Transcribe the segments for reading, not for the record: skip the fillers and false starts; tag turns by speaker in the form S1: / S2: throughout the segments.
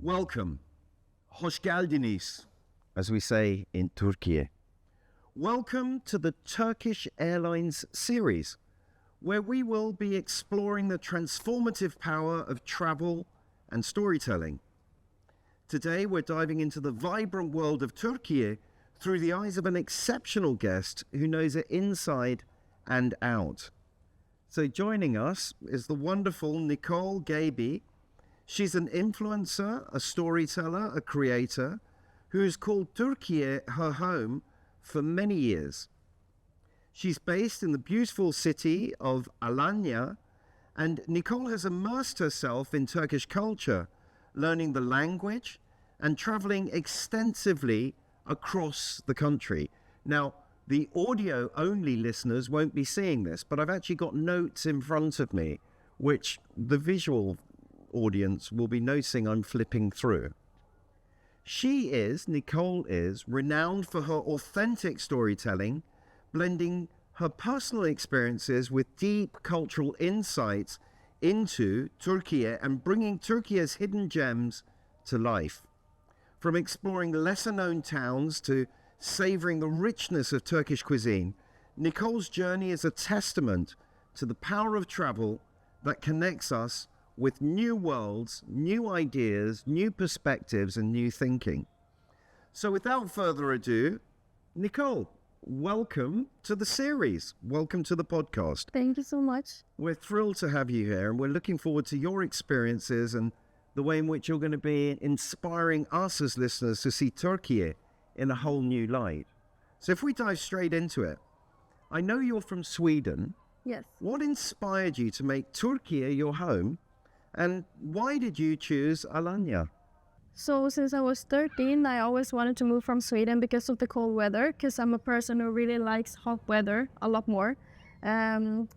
S1: Welcome. Hoş geldiniz,
S2: as we say in Türkiye.
S1: Welcome to the Turkish Airlines Series, where we will be exploring the transformative power of travel and storytelling. Today, we're diving into the vibrant world of Türkiye through the eyes of an exceptional guest who knows it inside and out. So joining us is the wonderful Nicole Gheibi. She's an influencer, a storyteller, a creator who has called Türkiye her home for many years. She's based in the beautiful city of Alanya, and Nicole has immersed herself in Turkish culture, learning the language and traveling extensively across the country. Now, the audio-only listeners won't be seeing this, but I've actually got notes in front of me, which the visual audience will be noticing I'm flipping through. Nicole is renowned for her authentic storytelling, blending her personal experiences with deep cultural insights into Türkiye and bringing Türkiye's hidden gems to life. From exploring lesser-known towns to savoring the richness of Turkish cuisine, Nicole's journey is a testament to the power of travel that connects us with new worlds, new ideas, new perspectives, and new thinking. So without further ado, Nicole, welcome to the series. Welcome to the podcast.
S3: Thank you so much.
S1: We're thrilled to have you here, and we're looking forward to your experiences and the way in which you're going to be inspiring us as listeners to see Türkiye in a whole new light. So if we dive straight into it, I know you're from Sweden.
S3: Yes.
S1: What inspired you to make Türkiye your home? And why did you choose Alanya?
S3: So since I was 13, I always wanted to move from Sweden because of the cold weather, because I'm a person who really likes hot weather a lot more.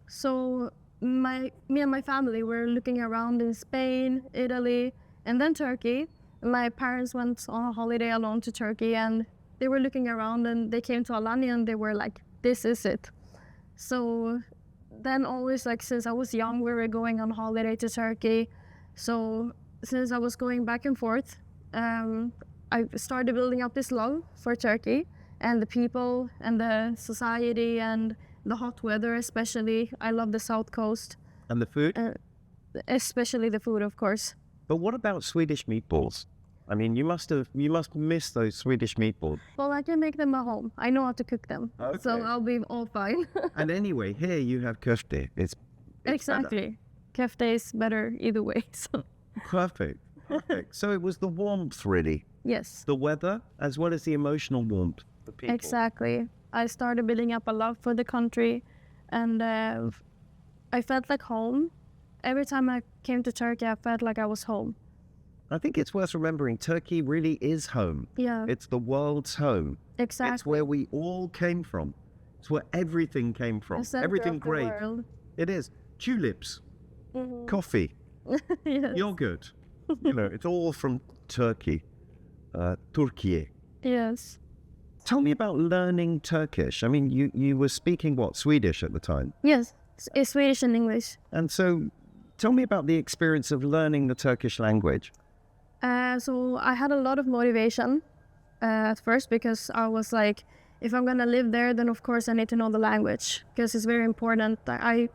S3: So me and my family were looking around in Spain, Italy, and then Turkey. My parents went on a holiday alone to Turkey, and they were looking around, and they came to Alanya, and they were like, this is it. So then always, like, since I was young, we were going on holiday to Turkey. So since I was going back and forth, I started building up this love for Turkey and the people and the society and the hot weather, especially. I love the south coast.
S2: And the food?
S3: Especially the food, of course.
S2: But what about Swedish meatballs? I mean, you must miss those Swedish meatballs.
S3: Well, I can make them at home. I know how to cook them.
S1: Okay.
S3: So I'll be all fine.
S1: And anyway, here you have köfte. It's
S3: exactly. Köfte is better either way. So.
S1: Perfect. So it was the warmth, really.
S3: Yes.
S1: The weather, as well as the emotional warmth for people.
S3: Exactly. I started building up a love for the country, and I felt like home. Every time I came to Turkey, I felt like I was home.
S1: I think it's worth remembering Turkey really is home.
S3: Yeah.
S1: It's the world's home.
S3: Exactly.
S1: It's where we all came from. It's where everything came from.
S3: The center
S1: Everything
S3: of the
S1: great.
S3: world.
S1: It is. Tulips,
S3: Mm-hmm.
S1: coffee,
S3: Yes.
S1: yogurt. It's all from Turkey. Türkiye.
S3: Yes.
S1: Tell me about learning Turkish. I mean, you were speaking, Swedish at the time?
S3: Yes. It's Swedish and English.
S1: And so tell me about the experience of learning the Turkish language.
S3: So I had a lot of motivation at first, because I was like, if I'm going to live there, then of course I need to know the language, because it's very important. I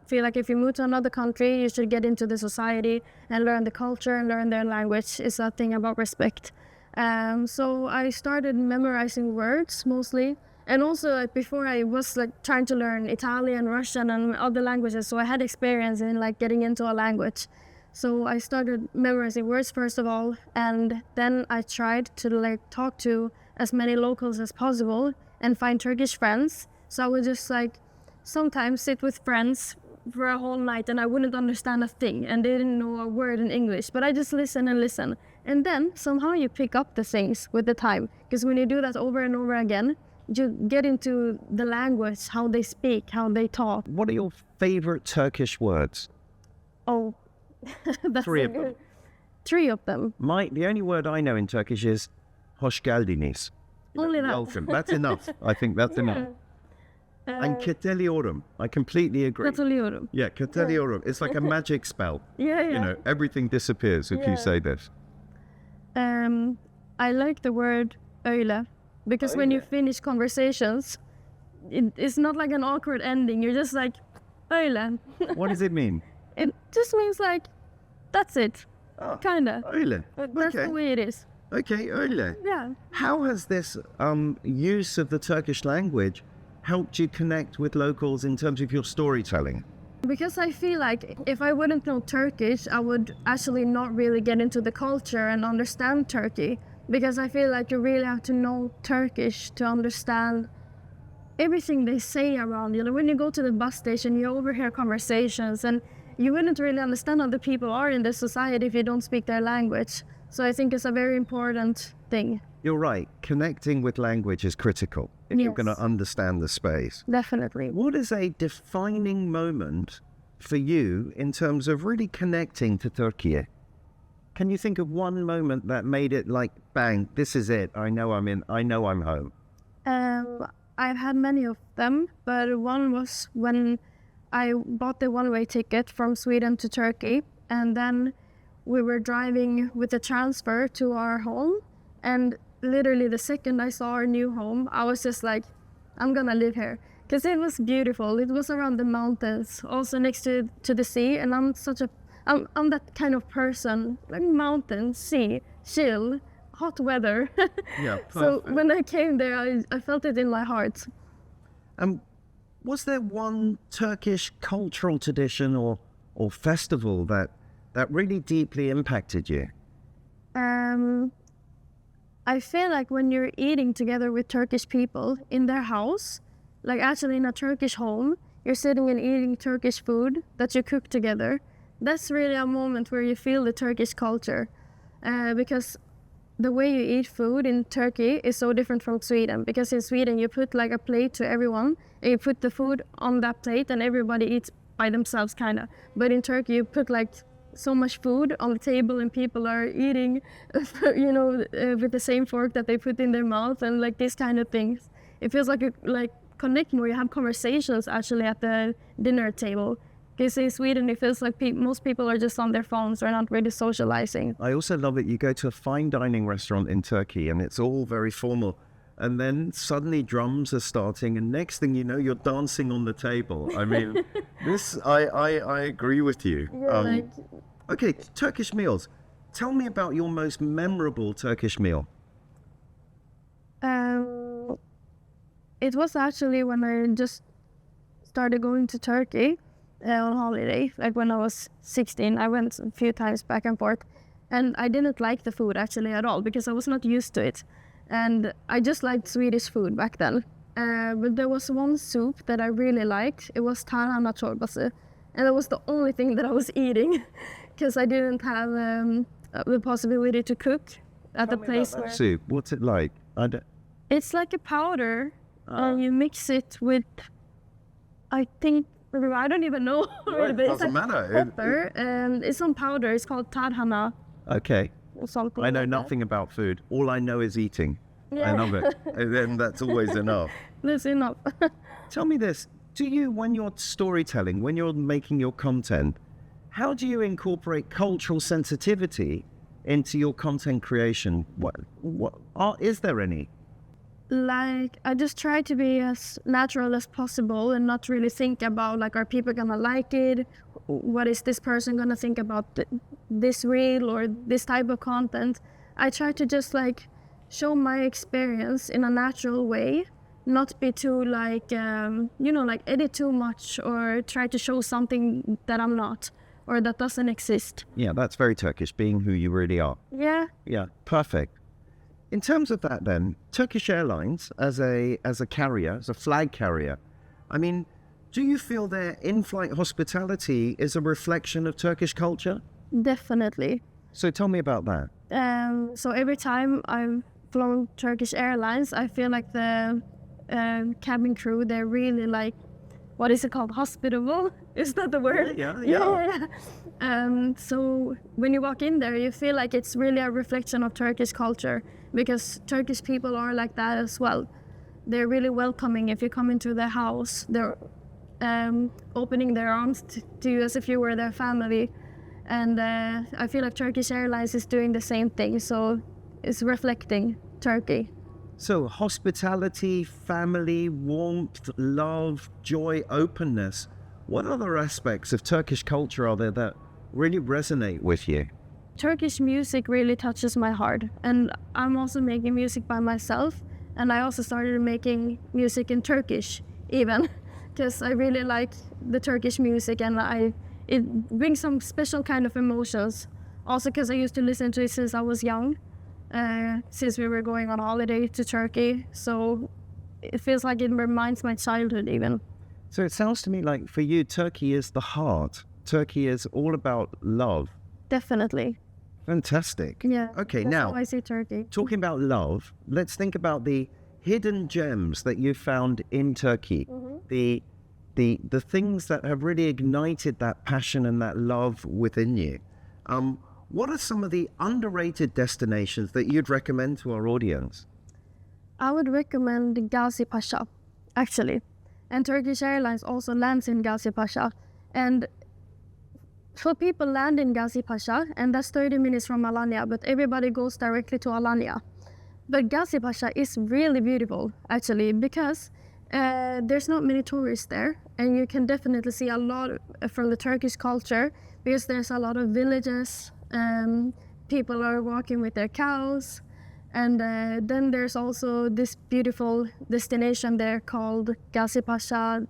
S3: feel like if you move to another country, you should get into the society and learn the culture and learn their language. It's a thing about respect. So I started memorizing words mostly. And also before I was like trying to learn Italian, Russian and other languages. So I had experience in like getting into a language. So I started memorizing words first of all, and then I tried to like talk to as many locals as possible and find Turkish friends. So I would just like sometimes sit with friends for a whole night and I wouldn't understand a thing and they didn't know a word in English, but I just listen and listen. And then somehow you pick up the things with the time, because when you do that over and over again, you get into the language, how they speak, how they talk.
S1: What are your favorite Turkish words?
S3: Oh, that's
S1: Three of them.
S3: 3 of them.
S1: The only word I know in Turkish is hoş geldiniz.
S3: Only that.
S1: Welcome. That's enough. I think that's enough. And keteliyorum. I completely agree.
S3: Katılıyorum.
S1: Yeah, keteliyorum. It's like a magic spell.
S3: Yeah.
S1: Everything disappears if you say this.
S3: I like the word öyle because when you finish conversations, it's not like an awkward ending. You're just like öyle.
S2: What does it mean?
S3: It just means like that's it, kinda.
S1: Öyle.
S3: That's
S1: Okay.
S3: the way it is.
S1: Okay, öyle.
S3: Yeah.
S1: How has this use of the Turkish language helped you connect with locals in terms of your storytelling?
S3: Because I feel like if I wouldn't know Turkish, I would actually not really get into the culture and understand Turkey. Because I feel like you really have to know Turkish to understand everything they say around you. Like when you go to the bus station, you overhear conversations, and you wouldn't really understand how the people are in this society if you don't speak their language. So I think it's a very important thing.
S1: You're right. Connecting with language is critical if you're
S3: Yes.
S1: going to understand the space.
S3: Definitely.
S1: What is a defining moment for you in terms of really connecting to Türkiye? Can you think of one moment that made it like, bang, this is it. I know I'm home.
S3: I've had many of them, but one was when I bought the one-way ticket from Sweden to Turkey, and then we were driving with a transfer to our home, and literally the second I saw our new home, I was just like, I'm gonna live here, because it was beautiful. It was around the mountains, also next to the sea, and I'm that kind of person, like mountain, sea, chill, hot weather.
S1: Yeah,
S3: So
S1: perfect.
S3: when I came there, I felt it in my heart.
S1: Was there one Turkish cultural tradition or festival that really deeply impacted you?
S3: I feel like when you're eating together with Turkish people in their house, like actually in a Turkish home, you're sitting and eating Turkish food that you cook together. That's really a moment where you feel the Turkish culture, because the way you eat food in Turkey is so different from Sweden. Because in Sweden you put like a plate to everyone, and you put the food on that plate, and everybody eats by themselves, kind of. But in Turkey you put like so much food on the table, and people are eating, with the same fork that they put in their mouth, and like these kind of things. It feels like you connect more. You have conversations actually at the dinner table. Because in Sweden, it feels like most people are just on their phones or not really socializing.
S1: I also love it. You go to a fine dining restaurant in Turkey and it's all very formal. And then suddenly drums are starting, and next thing you know, you're dancing on the table. I mean, I agree with you.
S3: Yeah,
S1: Okay, Turkish meals. Tell me about your most memorable Turkish meal.
S3: It was actually when I just started going to Turkey on holiday. Like when I was 16, I went a few times back and forth, and I didn't like the food actually at all because I was not used to it. And I just liked Swedish food back then. But there was one soup that I really liked. It was tarhana çorbası. And that was the only thing that I was eating because I didn't have the possibility to cook at the place where...
S1: Soup, what's it like?
S3: It's like a powder, and you mix it with, I think, I don't even know.
S1: Right,
S3: but it's
S1: doesn't
S3: like
S1: matter.
S3: pepper, and it's some powder. It's called tarhana
S1: Okay.
S3: or something.
S1: I know
S3: like that.
S1: nothing about food. All I know is eating. I
S3: Yeah.
S1: love it. And then that's always enough.
S3: That's enough.
S1: Tell me this. Do you, when you're storytelling, when you're making your content, how do you incorporate cultural sensitivity into your content creation? Is there any?
S3: Like, I just try to be as natural as possible and not really think about, like, are people gonna like it? What is this person gonna think about this reel or this type of content? I try to just, like, show my experience in a natural way, not be too, like, like, edit too much or try to show something that I'm not or that doesn't exist.
S1: Yeah, that's very Turkish, being who you really are.
S3: Yeah.
S1: Yeah, perfect. In terms of that then, Turkish Airlines as a carrier, as a flag carrier, I mean, do you feel their in-flight hospitality is a reflection of Turkish culture?
S3: Definitely.
S1: So tell me about that.
S3: So every time I've flown Turkish Airlines, I feel like the cabin crew, they're really like, what is it called? Hospitable? Is that the word?
S1: Yeah.
S3: So when you walk in there, you feel like it's really a reflection of Turkish culture because Turkish people are like that as well. They're really welcoming if you come into their house. They're opening their arms to you as if you were their family. And I feel like Turkish Airlines is doing the same thing, so it's reflecting Turkey.
S1: So hospitality, family, warmth, love, joy, openness. What other aspects of Turkish culture are there that really resonate with you?
S3: Turkish music really touches my heart, and I'm also making music by myself, and I also started making music in Turkish even because I really like the Turkish music, and it brings some special kind of emotions, also because I used to listen to it since I was young, since we were going on holiday to Turkey, so it feels like it reminds my childhood even.
S1: So it sounds to me like for you, Turkey is the heart. Turkey is all about love.
S3: Definitely.
S1: Fantastic.
S3: Yeah.
S1: Okay,
S3: that's
S1: now
S3: how I see Turkey.
S1: talking about love, let's think about the hidden gems that you found in Turkey. The things that have really ignited that passion and that love within you. What are some of the underrated destinations that you'd recommend to our audience?
S3: I would recommend Gazi Pasha, actually. And Turkish Airlines also lands in Gazi Pasha. And so people land in Gazi Pasha, and that's 30 minutes from Alanya, but everybody goes directly to Alanya. But Gazi Pasha is really beautiful, actually, because there's not many tourists there, and you can definitely see a lot from the Turkish culture, because there's a lot of villages, people are walking with their cows, and then there's also this beautiful destination there called Gazi Pasha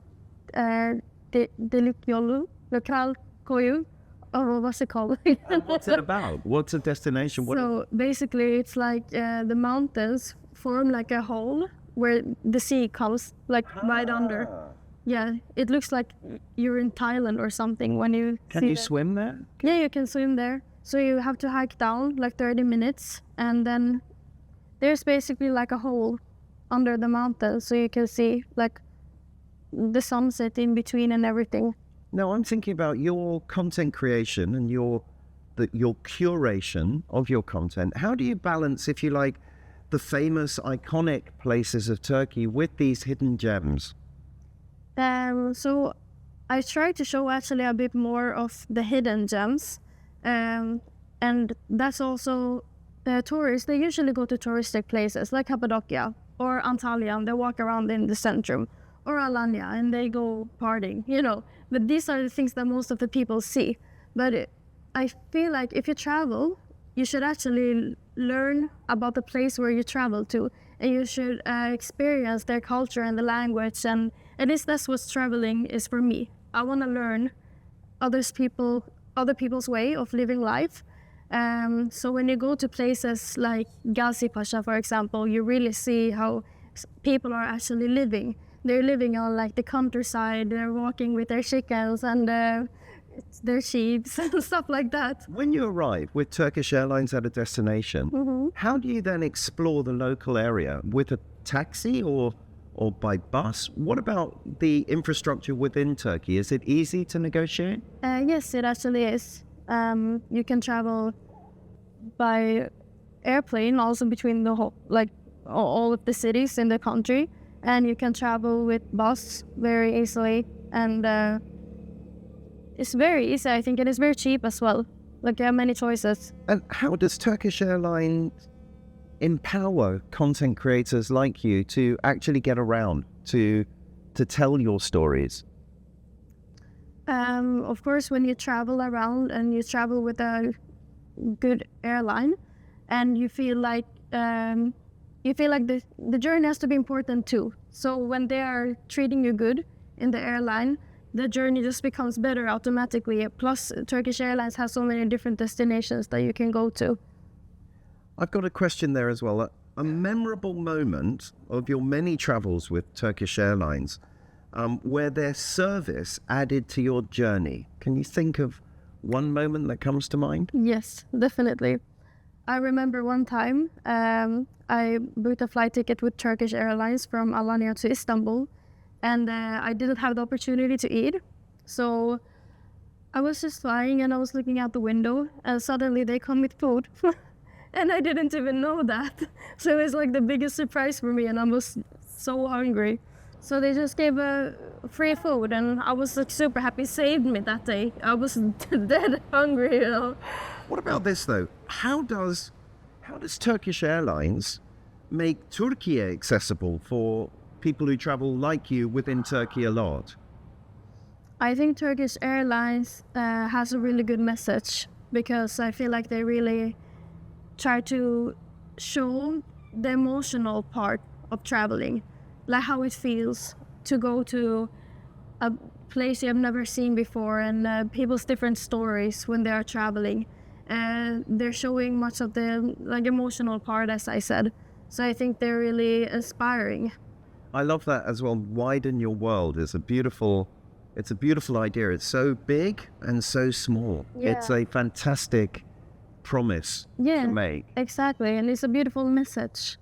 S3: Delik Yolu, the Kral Koyu. Oh, what's it called?
S1: What's it about? What's a destination?
S3: So basically it's like the mountains form like a hole where the sea comes like right under. Yeah, it looks like you're in Thailand or something when you
S1: Can
S3: see
S1: you
S3: that.
S1: swim there?
S3: Yeah, you can swim there. So you have to hike down like 30 minutes, and then there's basically like a hole under the mountain, so you can see like the sunset in between and everything.
S1: Now, I'm thinking about your content creation and your curation of your content. How do you balance, if you like, the famous, iconic places of Turkey with these hidden gems?
S3: So I try to show actually a bit more of the hidden gems, and that's also the tourists. They usually go to touristic places like Cappadocia or Antalya, and they walk around in the centrum, or Alanya, and they go partying, you know. But these are the things that most of the people see. But I feel like if you travel, you should actually learn about the place where you travel to, and you should experience their culture and the language, and at least that's what traveling is for me. I want to learn other people's way of living life. So when you go to places like Gazi Pasha, for example, you really see how people are actually living. They're living on like the countryside. They're walking with their chickens and their sheep and stuff like that.
S1: When you arrive with Turkish Airlines at a destination, how do you then explore the local area? With a taxi or by bus? What about the infrastructure within Turkey? Is it easy to negotiate?
S3: Yes, it actually is. You can travel by airplane also between the whole, like all of the cities in the country, and you can travel with bus very easily, and it's very easy, I think, and it's very cheap as well. Like, you have many choices.
S1: And how does Turkish Airlines empower content creators like you to actually get around, to tell your stories?
S3: Of course, when you travel around and you travel with a good airline, and you feel like the journey has to be important too. So when they are treating you good in the airline, the journey just becomes better automatically. Plus, Turkish Airlines has so many different destinations that you can go to.
S1: I've got a question there as well. A memorable moment of your many travels with Turkish Airlines where their service added to your journey. Can you think of one moment that comes to mind?
S3: Yes, definitely. I remember one time I booked a flight ticket with Turkish Airlines from Alanya to Istanbul, and I didn't have the opportunity to eat. So I was just flying and I was looking out the window, and suddenly they come with food. And I didn't even know that. So it was like the biggest surprise for me, and I was so hungry. So they just gave free food, and I was like super happy. Saved me that day. I was dead hungry, you know.
S1: What about this though? How does Turkish Airlines make Türkiye accessible for people who travel like you within Turkey a lot?
S3: I think Turkish Airlines has a really good message, because I feel like they really try to show the emotional part of traveling, like how it feels to go to a place you have never seen before, and people's different stories when they are traveling. They're showing much of the emotional part, as I said. So I think they're really inspiring.
S1: I love that as well. Widen your world is a beautiful idea. It's so big and so small.
S3: Yeah.
S1: It's a fantastic promise to make.
S3: Exactly, and it's a beautiful message.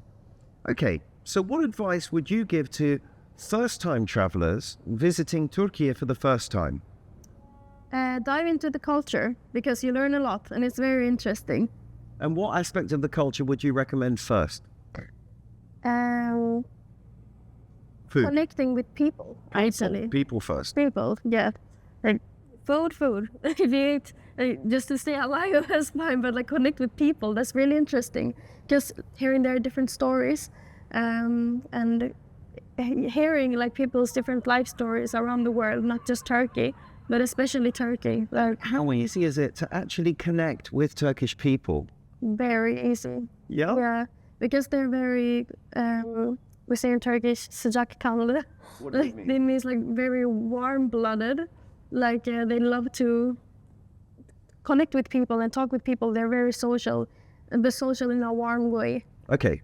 S1: Okay, so what advice would you give to first-time travelers visiting Türkiye for the first time?
S3: Dive into the culture, because you learn a lot and it's very interesting.
S1: And what aspect of the culture would you recommend first? Food.
S3: Connecting with people, actually.
S1: People first.
S3: People, yeah. Like food. If you eat just to stay alive, that's fine, but connect with people, that's really interesting. Just hearing their different stories, and hearing people's different life stories around the world, not just Turkey, but especially Turkey.
S1: How easy is it to actually connect with Turkish people?
S3: Very easy.
S1: Yeah?
S3: Yeah, because they're very, we say in Turkish, sıcakkanlı.
S1: What does it mean?
S3: It means very warm-blooded. They love to connect with people and talk with people. They're very social, but social in a warm way.
S1: Okay,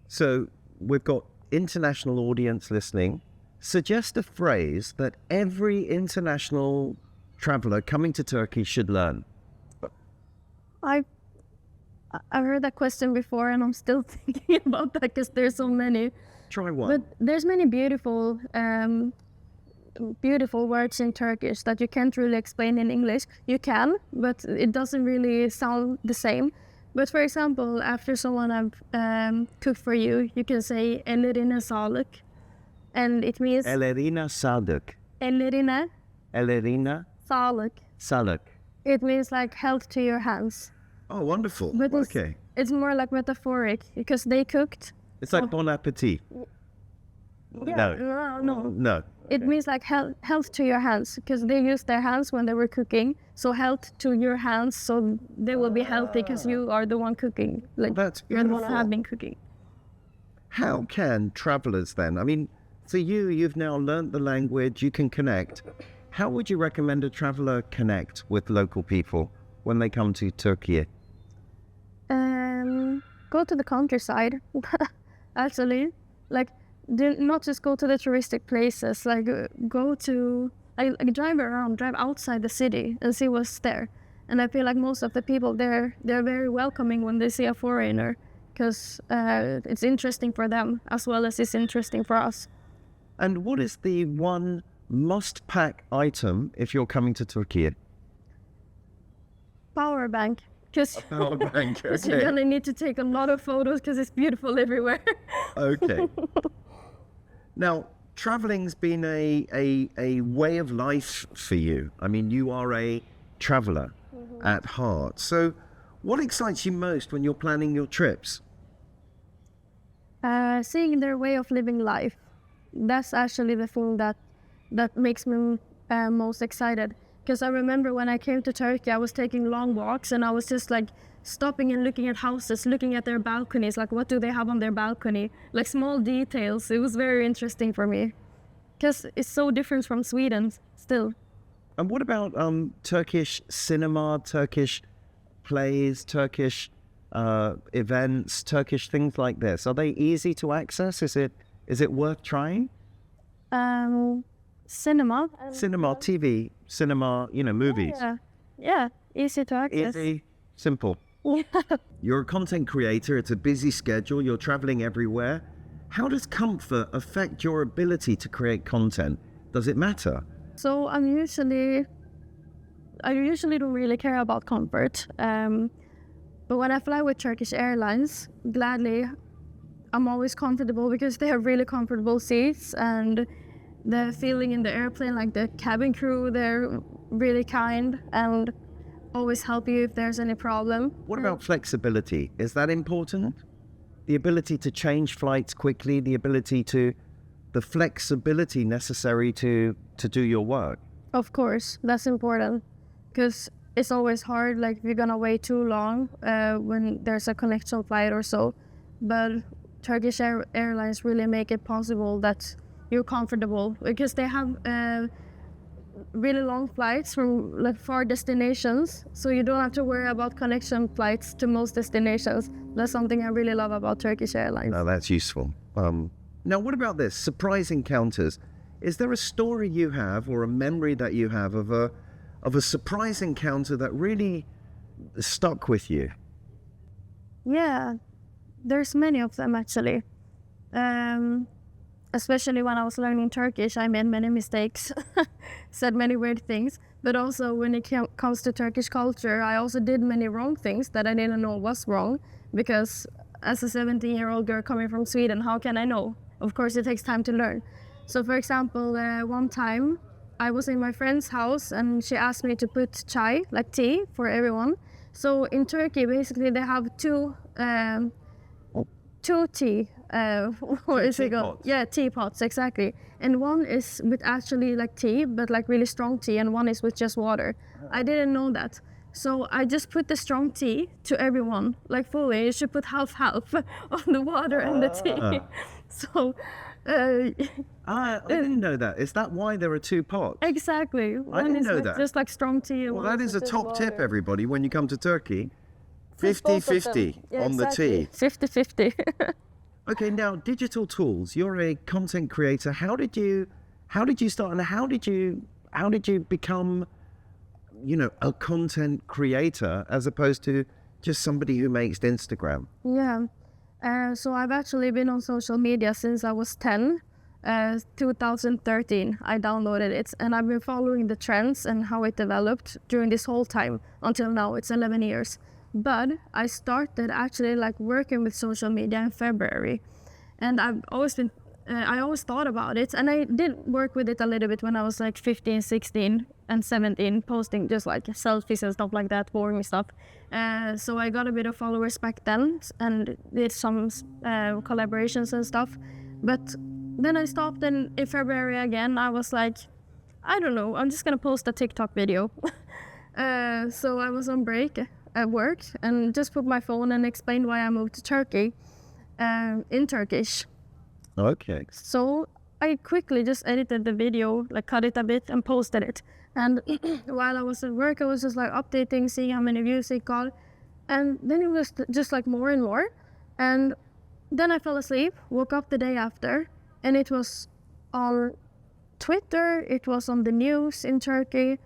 S1: so we've got international audience listening. Suggest a phrase that every international traveler coming to Turkey should learn.
S3: I've heard that question before, and I'm still thinking about that because there's so many.
S1: Try one.
S3: But there's many beautiful words in Turkish that you can't really explain in English. You can, but it doesn't really sound the same. But for example, after someone I've cooked for you, you can say ellerine sağlık, and it means
S1: Ellerine sağlık.
S3: ellerine
S1: Ellerine
S3: sağlık.
S1: sağlık.
S3: It means health to your hands.
S1: Oh, wonderful.
S3: But
S1: Okay.
S3: it's more metaphoric, because they cooked.
S1: It's like bon appetit.
S3: Yeah, no.
S1: No.
S3: It means health to your hands, because they used their hands when they were cooking. So health to your hands, so they will be healthy because you are the one cooking.
S1: That's
S3: you're the one who
S1: beautiful.
S3: have been cooking.
S1: How can travelers then, I mean, for you've now learnt the language, you can connect. How would you recommend a traveler connect with local people when they come to Turkey?
S3: Go to the countryside, actually. Do not just go to the touristic places. Go to drive outside the city and see what's there. And I feel like most of the people there, they're very welcoming when they see a foreigner, because it's interesting for them as well as it's interesting for us.
S1: And what is the one must-pack item if you're coming to Turkey?
S3: Power bank, because
S1: Power bank,
S3: you're gonna need to take a lot of photos because it's beautiful everywhere.
S1: Okay. Now, traveling's been a way of life for you. I mean, you are a traveller at heart. So what excites you most when you're planning your trips?
S3: Seeing their way of living life. That's actually the thing that makes me most excited. Because I remember when I came to Turkey, I was taking long walks, and I was just stopping and looking at houses, looking at their balconies, what do they have on their balcony? Small details. It was very interesting for me, because it's so different from Sweden still.
S1: And what about Turkish cinema, Turkish plays, Turkish events, Turkish things like this? Are they easy to access? Is it worth trying?
S3: Cinema.
S1: Cinema, TV, cinema, movies.
S3: Yeah, easy to access.
S1: Easy, simple.
S3: Yeah.
S1: You're a content creator, it's a busy schedule, you're traveling everywhere. How does comfort affect your ability to create content? Does it matter?
S3: So I usually don't really care about comfort. But when I fly with Turkish Airlines, gladly, I'm always comfortable because they have really comfortable seats, and the feeling in the airplane, like the cabin crew, they're really kind and always help you if there's any problem.
S2: What about flexibility? Is that important? The ability to change flights quickly, the flexibility necessary to do your work.
S3: Of course, that's important, because it's always hard, like if you're gonna wait too long when there's a connection flight or so. But Turkish Airlines really make it possible that you're comfortable, because they have really long flights from like far destinations, so you don't have to worry about connection flights to most destinations. That's something I really love about Turkish Airlines.
S2: Now that's useful. Now what about this? Surprise encounters. Is there a story you have or a memory that you have of a surprise encounter that really stuck with you?
S3: Yeah, there's many of them actually. Especially when I was learning Turkish, I made many mistakes, said many weird things. But also when it comes to Turkish culture, I also did many wrong things that I didn't know was wrong. Because as a 17-year-old girl coming from Sweden, how can I know? Of course, it takes time to learn. So for example, one time I was in my friend's house and she asked me to put chai, like tea, for everyone. So in Turkey, basically they have two tea, what is it called? Yeah, teapots, exactly. And one is with actually like tea, but like really strong tea, and one is with just water. I didn't know that. So I just put the strong tea to everyone, like fully. You should put half-half on the water and the tea. So
S2: I didn't know that. Is that why there are two pots?
S3: exactly.
S2: I didn't know
S3: with
S2: that.
S3: just like strong tea. And
S2: Well,
S3: one
S2: that
S3: is
S2: is a
S3: with just
S2: top tip,
S3: water.
S2: everybody, when you come to Turkey.
S3: Just both of them.
S2: 50-50
S3: Yeah,
S2: on the tea.
S3: 50-50.
S2: Okay, now digital tools. You're a content creator. How did you start, and how did you become, a content creator as opposed to just somebody who makes Instagram?
S3: Yeah. So I've actually been on social media since I was 10. 2013, I downloaded it, and I've been following the trends and how it developed during this whole time until now. It's 11 years. But I started actually like working with social media in February, and I always thought about it, and I did work with it a little bit when I was like 15, 16 and 17, posting just like selfies and stuff like that, boring stuff. So I got a bit of followers back then and did some collaborations and stuff. But then I stopped, and in February again, I was like, I don't know, I'm just gonna post a TikTok video. So I was on break at work and just put my phone and explained why I moved to Turkey in Turkish.
S2: Okay.
S3: So I quickly just edited the video, like cut it a bit and posted it. And while I was at work, I was just like updating, seeing how many views it got. And then it was just like more and more. And then I fell asleep, woke up the day after, and it was on Twitter, it was on the news in Turkey.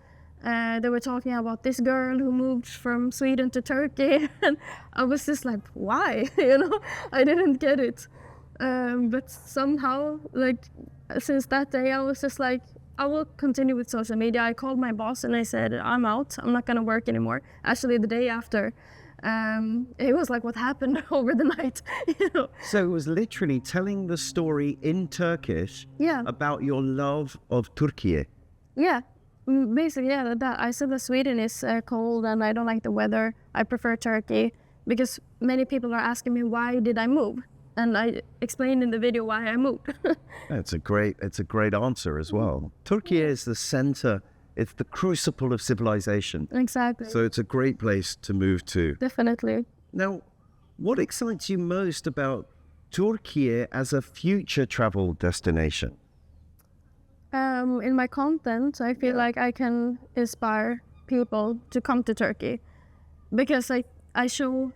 S3: They were talking about this girl who moved from Sweden to Turkey. And I was just like, why? I didn't get it. But somehow, like, since that day, I was just like, I will continue with social media. I called my boss and I said, I'm out. I'm not gonna work anymore. Actually, the day after, it was like, what happened over the night?
S2: So it was literally telling the story in Turkish
S3: Yeah.
S2: about your love of Türkiye.
S3: Yeah. Basically, yeah, that I said that Sweden is cold and I don't like the weather. I prefer Turkey, because many people are asking me, why did I move? And I explained in the video why I moved.
S2: It's a great answer as well. Türkiye is the center, it's the crucible of civilization.
S3: Exactly.
S2: So it's a great place to move to.
S3: Definitely.
S2: Now, what excites you most about Türkiye as a future travel destination?
S3: In my content, I feel like I can inspire people to come to Turkey, because I show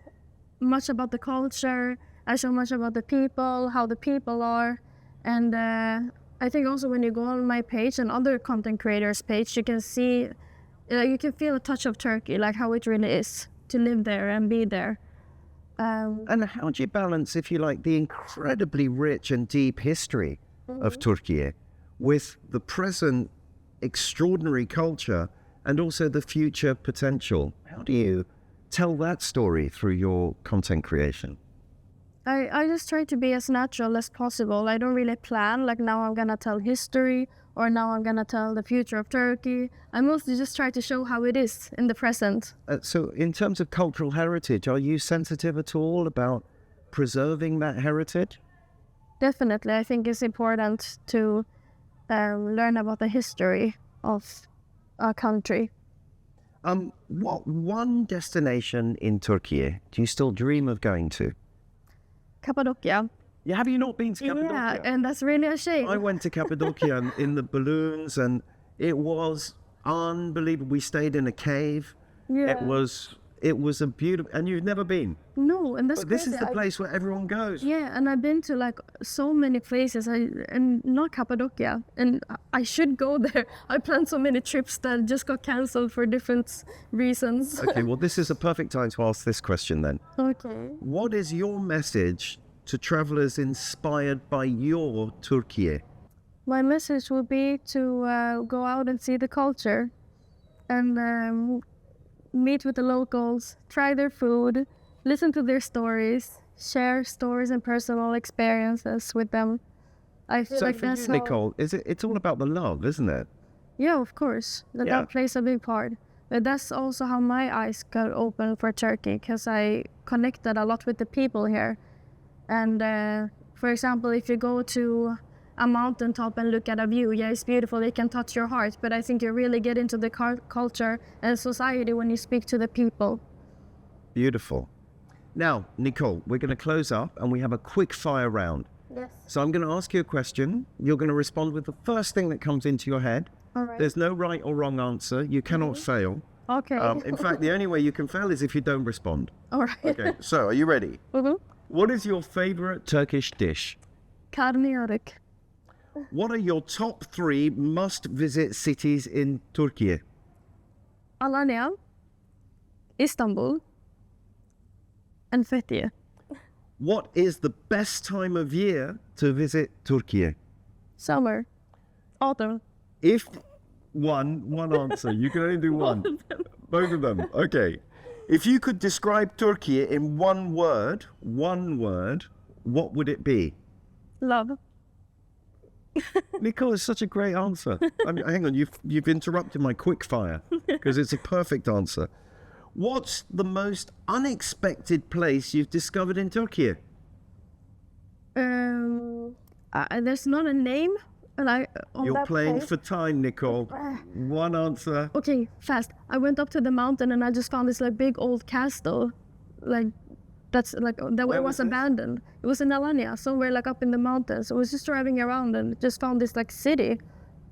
S3: much about the culture, I show much about the people, how the people are, and I think also when you go on my page and other content creators' page, you can see, you can feel a touch of Turkey, like how it really is to live there and be there.
S2: And how do you balance, if you like, the incredibly rich and deep history of Türkiye with the present extraordinary culture and also the future potential? How do you tell that story through your content creation?
S3: I just try to be as natural as possible. I don't really plan, like now I'm gonna tell history or now I'm gonna tell the future of Turkey. I mostly just try to show how it is in the present.
S2: So in terms of cultural heritage, are you sensitive at all about preserving that heritage?
S3: Definitely, I think it's important to learn about the history of our country.
S2: What one destination in Turkey do you still dream of going to?
S3: Cappadocia.
S2: Yeah, have you not been to
S3: Yeah,
S2: Cappadocia?
S3: and that's really a shame.
S2: I went to Cappadocia in the balloons, and it was unbelievable. We stayed in a cave.
S3: Yeah.
S2: It was a beautiful, and you've never been.
S3: No, and that's
S2: But this is
S3: crazy.
S2: the place where everyone goes.
S3: Yeah, and I've been to like so many places, and not Cappadocia, and I should go there. I planned so many trips that just got cancelled for different reasons.
S2: Okay, well, this is a perfect time to ask this question then.
S3: Okay.
S2: What is your message to travelers inspired by your Türkiye?
S3: My message would be to go out and see the culture, and meet with the locals, try their food, listen to their stories, share stories and personal experiences with them. I feel
S2: So
S3: like
S2: for
S3: that's
S2: you,
S3: how,
S2: Nicole, it's all about the love, isn't it?
S3: yeah, of course,
S2: Yeah.
S3: that plays a big part. But that's also how my eyes got open for Turkey, because I connected a lot with the people here. And for example, if you go to a mountaintop and look at a view, yeah, it's beautiful, it can touch your heart, but I think you really get into the culture and society when you speak to the people.
S2: Beautiful. Now, Nicole, we're going to close up and we have a quick fire round.
S3: Yes.
S2: So I'm going to ask you a question. You're going to respond with the first thing that comes into your head.
S3: All right.
S2: There's no right or wrong answer. You cannot fail.
S3: Okay.
S2: In fact, the only way you can fail is if you don't respond.
S3: All right.
S2: Okay, so are you ready?
S3: Mhm.
S2: What is your favorite Turkish dish?
S3: Karnıyarık.
S2: What are your top 3 must-visit cities in Turkey?
S3: Alanya, Istanbul, and Fethiye.
S2: What is the best time of year to visit Turkey?
S3: Summer, autumn.
S2: If one answer, you can only do one. Both of them. Okay. If you could describe Turkey in one word, what would it be?
S3: Love.
S2: Nicole, it's such a great answer. I mean, hang on, you've interrupted my quick fire because it's a perfect answer. What's the most unexpected place you've discovered in Turkey?
S3: There's not a name. On
S2: You're
S3: that
S2: playing
S3: place.
S2: for time, Nicole. One answer.
S3: Okay, fast. I went up to the mountain and I just found this like big old castle, like that
S2: Where
S3: was
S2: was this?
S3: abandoned. It was in Alanya, somewhere like up in the mountains. I was just driving around and just found this like city.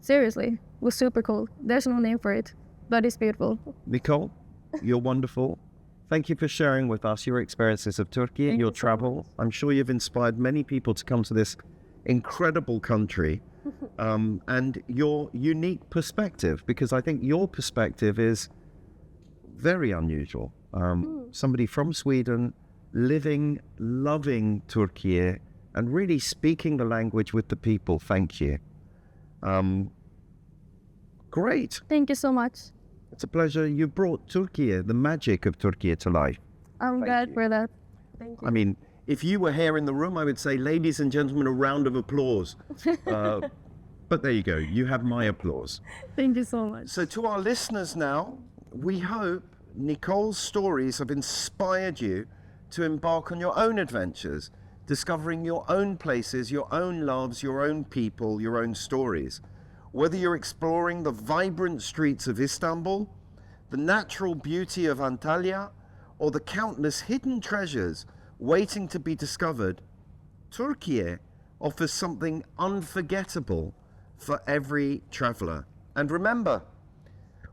S3: Seriously, it was super cool. There's no name for it, but it's beautiful.
S2: Nicole, you're wonderful. Thank you for sharing with us your experiences of Turkey and
S3: Thank
S2: your
S3: you so
S2: travel. I'm sure you've inspired many people to come to this incredible country and your unique perspective, because I think your perspective is very unusual. Somebody from Sweden living, loving Turkey and really speaking the language with the people. Thank you. Great.
S3: Thank you so much.
S2: It's a pleasure. You brought Turkey, the magic of Turkey, to life.
S3: I'm glad for that. Thank you.
S2: I mean, if you were here in the room, I would say, ladies and gentlemen, a round of applause. But there you go. You have my applause.
S3: Thank you so much.
S1: So to our listeners now, we hope Nicole's stories have inspired you to embark on your own adventures, discovering your own places, your own loves, your own people, your own stories. Whether you're exploring the vibrant streets of Istanbul, the natural beauty of Antalya, or the countless hidden treasures waiting to be discovered, Türkiye offers something unforgettable for every traveler. And remember,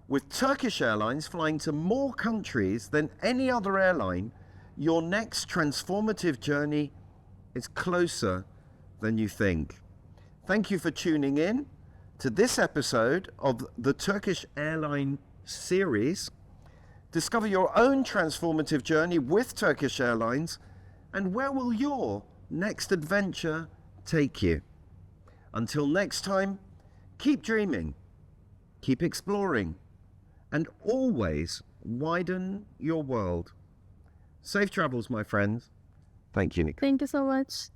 S1: with Turkish Airlines flying to more countries than any other airline, your next transformative journey is closer than you think. Thank you for tuning in to this episode of the Turkish Airlines Series. Discover your own transformative journey with Turkish Airlines, and where will your next adventure take you? Until next time, keep dreaming, keep exploring, and always widen your world. Safe travels, my friends.
S2: Thank you, Nicole.
S3: Thank you so much.